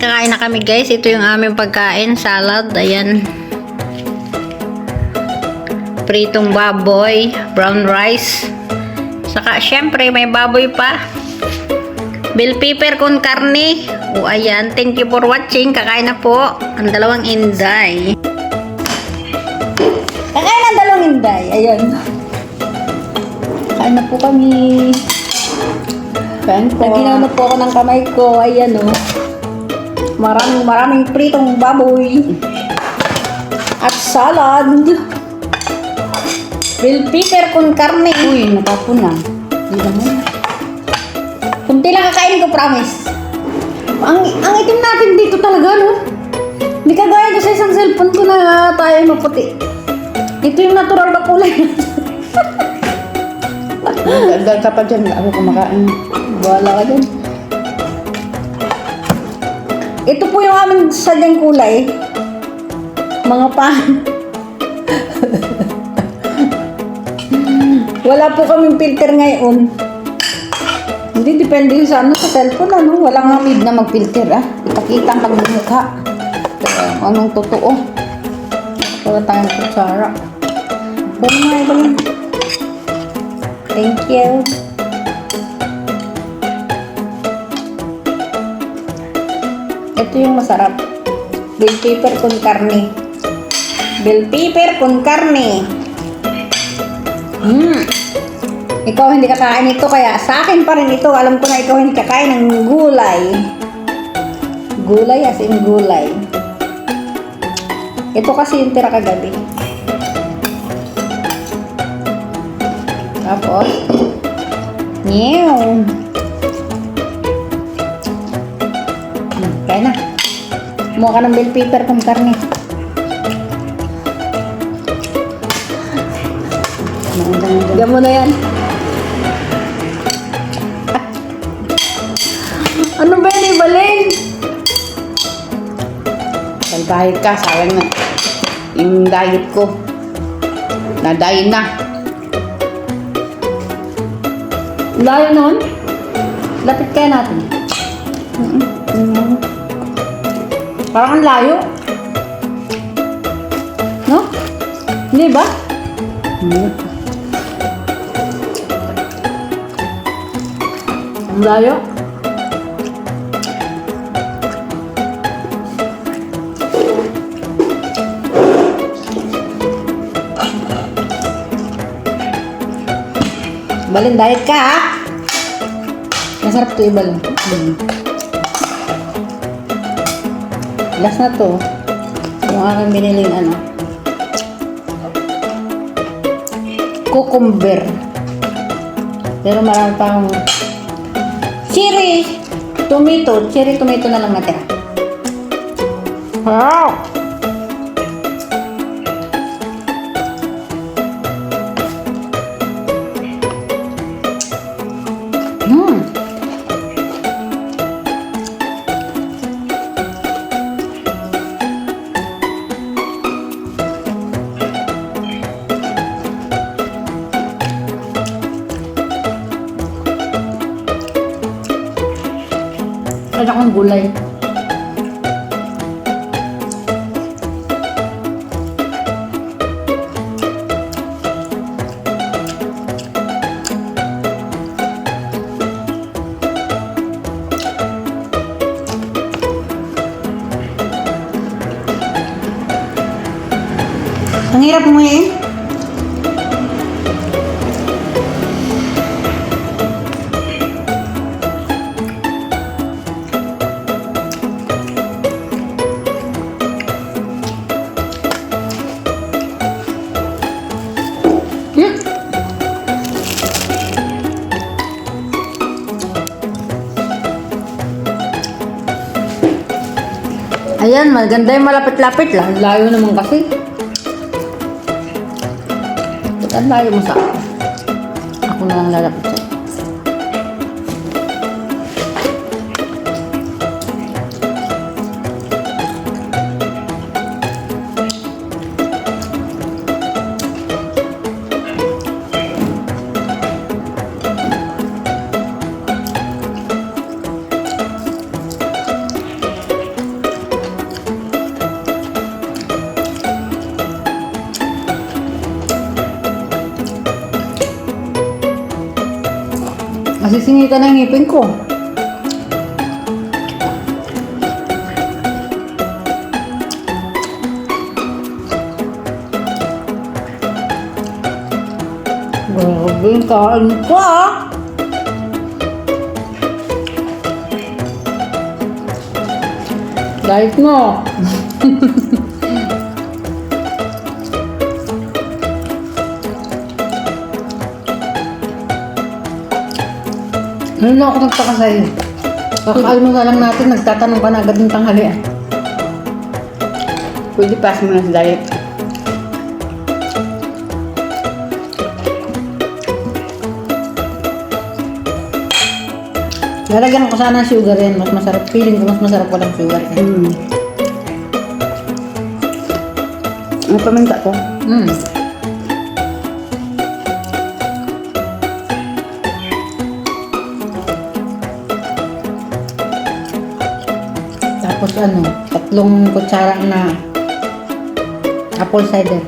kakain na kami guys. Ito yung aming pagkain. Salad. Ayan. Pritong baboy. Brown rice. Saka syempre may baboy pa. Bell pepper con karne. O ayan. Thank you for watching. Kakain na po. Ang dalawang inday. Kakain ang dalawang inday. Ayan. Kain na po kami. Kain po. Naginaw na po ako ng kamay ko. Ayan o. Maraming pritong baboy. At salad. Bell pepper con karne. Uy, natapon na. Hindi naman. Kunti lang kakain ko, promise. Ang itim natin dito talaga, no? Hindi kagaya ko sa isang cellphone ko na tayo maputi. Ito yung natural na kulay. Dahil ka pa dyan, ako kumakain. Wala ka dyan. Ito po yung aming sadyang kulay. Mga pan. Wala po kaming filter ngayon. Hindi, depende yun sa cellphone, ano? Walang hamid na mag-filter, ah. Ipakita ang pagmumukha. Anong totoo. Wala tayong kutsara. Bali nga, bali. Thank you. Ito yung masarap. Bell pepper con karne. Bell pepper con karne. Ikaw hindi kakain ito, kaya sa akin pa rin ito. Alam ko na ikaw hindi kakain ng gulay. Gulay as in gulay. Ito kasi yung tira kagabi. Tapos, nyew. Kaya na. Kumuha ka ng bell pepper kung karne. Diyan mo na yan. Ano ba yan, ibalin? Diet ka, sayang na. Yung diet ko. Na-diet na. Layo nun? Lapit kaya natin. Parang ang layo. No? Hindi ba? Ang layo. Balin, diet ka, ha? Masarap to ibalin. Last na to. Yung aking biniling ano. Cucumber. Pero marami pa akong cherry tomato. Cherry tomato na lang natira. Wow! Ada akong gulay. Ang hirap mo eh. Ayan, maganda yung malapit-lapit lang. Layo naman kasi. Ang layo mo sa akin. Ako na lang lalapit sa'yo. Nasisingi ka ng ngipin ko. Grabe, kain ka. Diet mo. Ano na ako nagtaka sa'yo? Kakaalmo na lang natin, nagtatanong ka na agad ng tanghalian. Pwede pass mo na sa diet. Lalagyan ko sana ng sugar yan. Mas masarap. Feeling ko mas masarap walang sugar yan. Ang paminta ko. Tapos 3 kutsara na apple cider.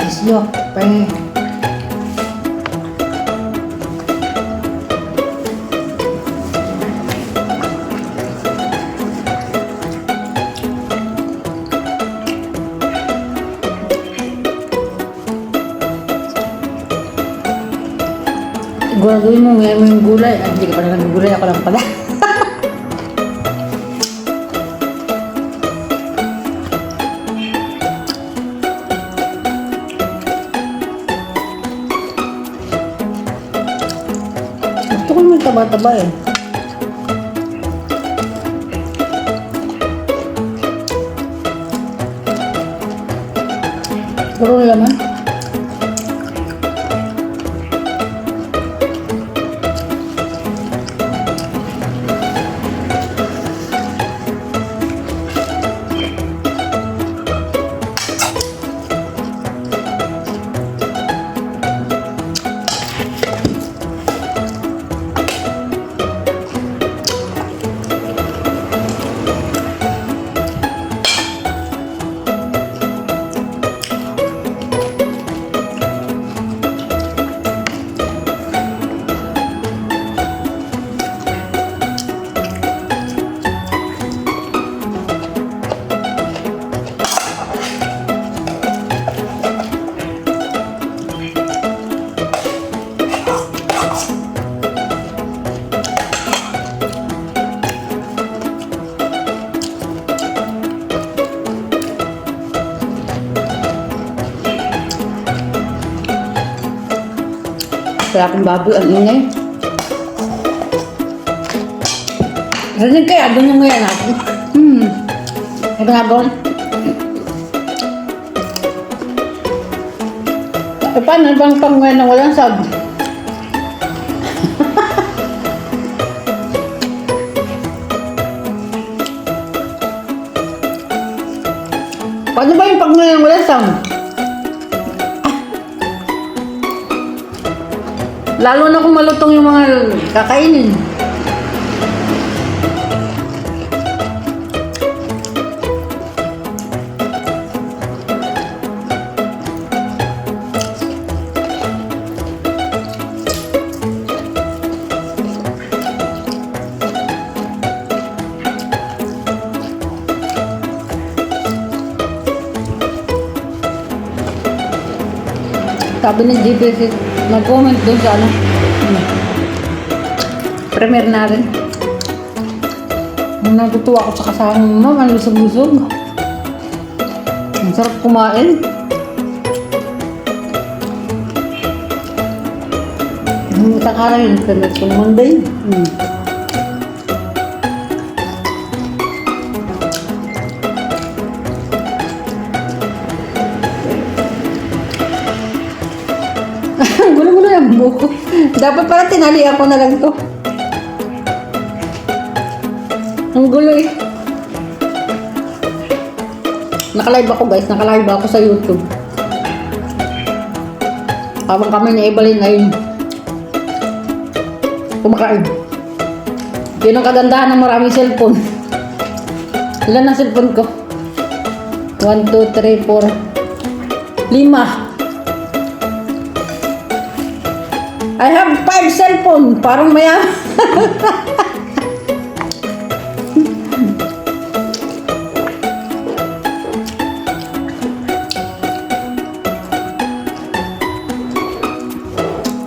Islok, pahingi. Gagawin mo ngayon mo yung gulay. At hindi ka pala nag-gulay, ako lang pala. Gusto ko yung taba-taba eh. Puro laman. Wala akong baboy. Ang ingay. Rinig kaya, doon yung ngayon natin. Ano ginagawa? Paano bang pangwain na walang sab? Paano ba yung pangwain na walang sab? Lalo na kung malutong yung mga kakainin. Sabi ni GBC, nag-comment doon sa premiere na rin. Natutuwa ako sa kasama mo, malusog-lusog. Ang sarap kumain. Ang isang araw yun, premiere ko Monday. Gulo-gulo yung buko. Dapat pala tinali ako na lang to. Ang gulo eh. Naka-live ako guys. Naka-live ako sa YouTube. Habang kami ni Evelyn ay kumakain. Yun ang kagandahan ng maraming cellphone. Ilan ang cellphone ko? 1, 2, 3, 4, 5. I have 5 cellphone. Parang maya.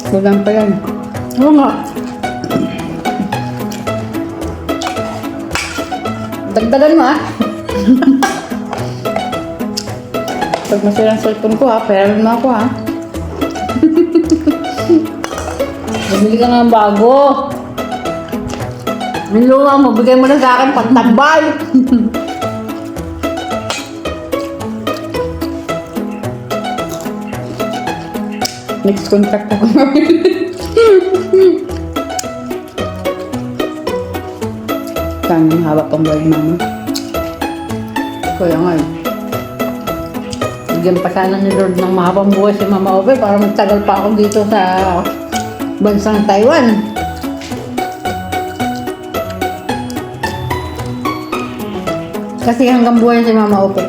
Kulang pa yan. Oo nga. Dagdagan mo ah. Pag masira ang cellphone ko ha, pera mo ako ha. Bumili ka ng bago. Yung luma mo, bigay mo na sa akin pagtambay. Next contact ako. Sana haba pang buhay ni mama. Kaya nga eh. Bigyan pa sana ni Lord ng mahabang buhay si Mama Ope para magtagal pa ako dito sa bansang Taiwan. Kasi hanggang buhay si Mama Ope.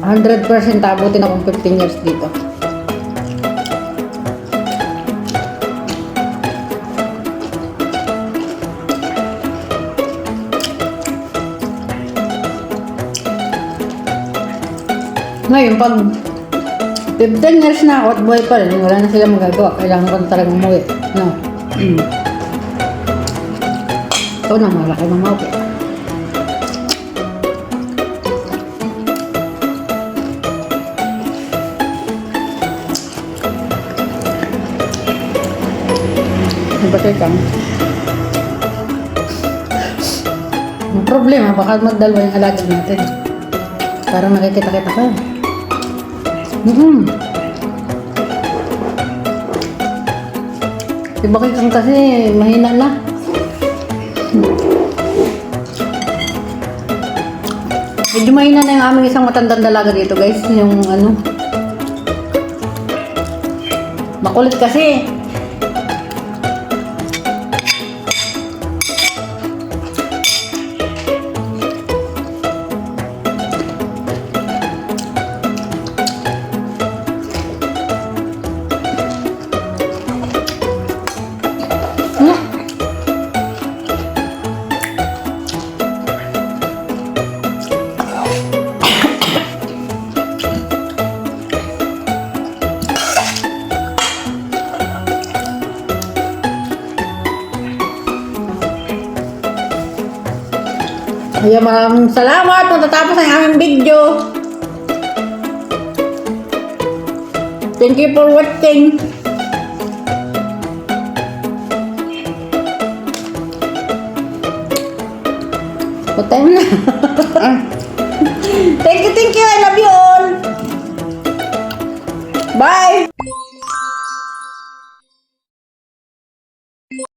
100% abutin akong 15 years dito. Ngayon, pag 15 years na ako at buhay pa rin, wala na sila magagawa. Kailangan ko na talagang umuwi. No? Ito na, malaki Mama Ope. Nabatay ka. Ang problema, baka magdalawa yung alaga natin. Para nakikita-kita ka. Diba kang kasi mahina na. Medyo mahina na yung aming isang matandang dalaga dito guys. Yung ano. Makulit kasi. Kaya maraming salamat. Matatapos ang aming video. Thank you for watching. Patay mo na. Thank you. I love you all. Bye.